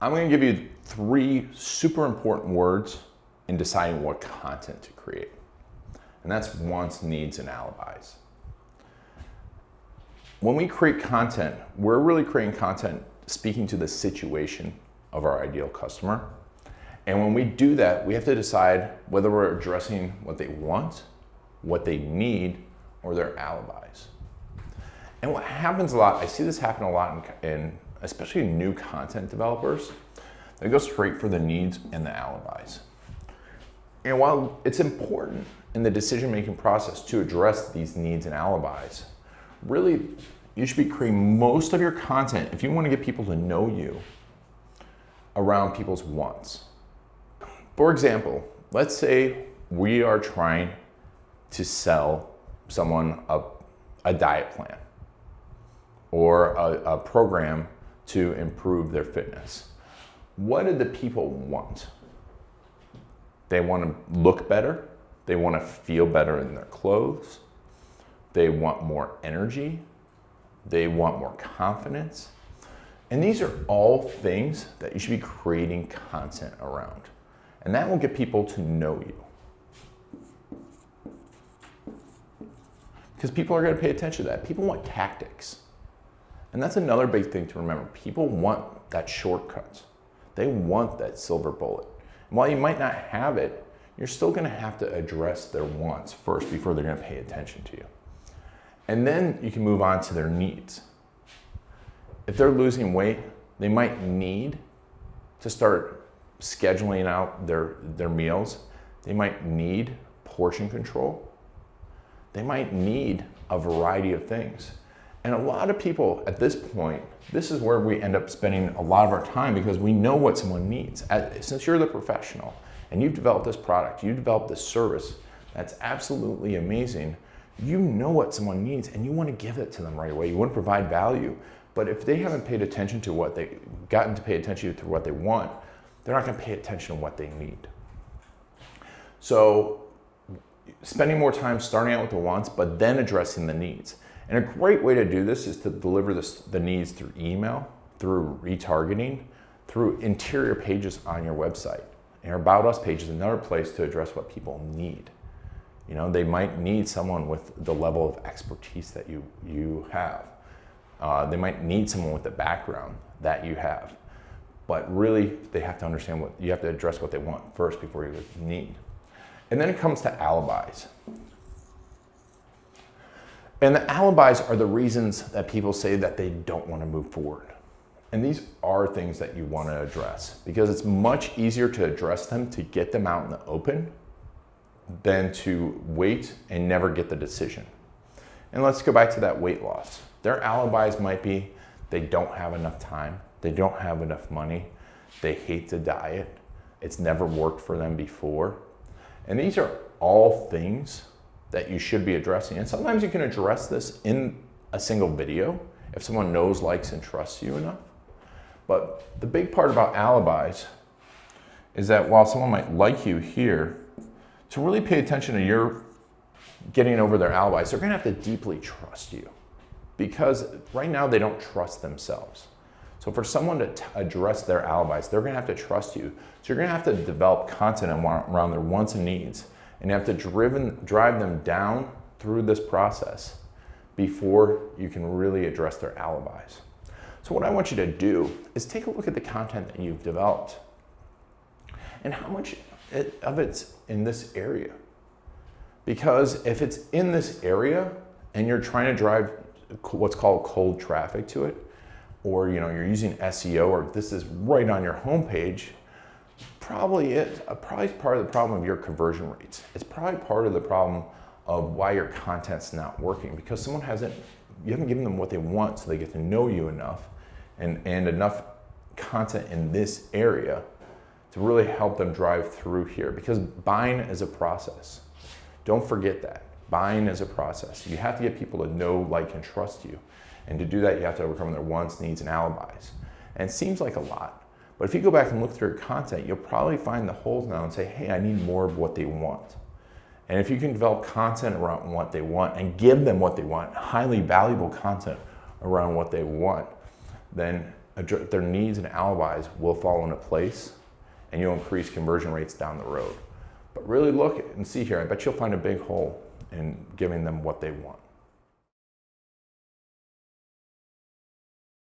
I'm going to give you 3 super important words in deciding what content to create. And that's wants, needs, and alibis. When we create content, we're really creating content speaking to the situation of our ideal customer. And when we do that, we have to decide whether we're addressing what they want, what they need, or their alibis. And what happens a lot, I see this happen a lot in especially new content developers, they go straight for the needs and the alibis. And while it's important in the decision-making process to address these needs and alibis, really, you should be creating most of your content, if you want to get people to know you, around people's wants. For example, let's say we are trying to sell someone a diet plan or a program to improve their fitness. What do the people want? They want to look better. They want to feel better in their clothes. They want more energy. They want more confidence. And these are all things that you should be creating content around. And that will get people to know you. Because people are going to pay attention to that. People want tactics. And that's another big thing to remember. People want that shortcut. They want that silver bullet. And while you might not have it, you're still going to have to address their wants first before they're going to pay attention to you. And then you can move on to their needs. If they're losing weight, they might need to start scheduling out their meals. They might need portion control. They might need a variety of things. And a lot of people at this point, this is where we end up spending a lot of our time because we know what someone needs. Since you're the professional and you've developed this product, you've developed this service, that's absolutely amazing. You know what someone needs and you want to give it to them right away. You want to provide value. But if they haven't paid attention to what they gotten to pay attention to what they want, they're not going to pay attention to what they need. So spending more time starting out with the wants, but then addressing the needs. And a great way to do this is to deliver the needs through email, through retargeting, through interior pages on your website. And your About Us page is another place to address what people need. You know, they might need someone with the level of expertise that you have. They might need someone with the background that you have. But really, they have to understand you have to address what they want first before you need. And then it comes to alibis. And the alibis are the reasons that people say that they don't want to move forward. And these are things that you want to address because it's much easier to address them to get them out in the open than to wait and never get the decision. And let's go back to that weight loss. Their alibis might be they don't have enough time, they don't have enough money, they hate the diet, it's never worked for them before. And these are all things that you should be addressing. And sometimes you can address this in a single video if someone knows, likes, and trusts you enough. But the big part about alibis is that while someone might like you here, to really pay attention to your getting over their alibis, they're gonna have to deeply trust you because right now they don't trust themselves. So for someone to address their alibis, they're gonna have to trust you. So you're gonna have to develop content around their wants and needs, and you have to drive them down through this process before you can really address their alibis. So what I want you to do is take a look at the content that you've developed and how much of it's in this area. Because if it's in this area and you're trying to drive what's called cold traffic to it, or you're using SEO, or this is right on your homepage, probably part of the problem of your conversion rates. It's probably part of the problem of why your content's not working because you haven't given them what they want so they get to know you enough and enough content in this area to really help them drive through here because buying is a process. Don't forget that. Buying is a process. You have to get people to know, like, and trust you. And to do that, you have to overcome their wants, needs, and alibis. And it seems like a lot. But if you go back and look through your content, you'll probably find the holes now and say, hey, I need more of what they want. And if you can develop content around what they want and give them what they want, highly valuable content around what they want, then their needs and alibis will fall into place, and you'll increase conversion rates down the road. But really look and see here. I bet you'll find a big hole in giving them what they want.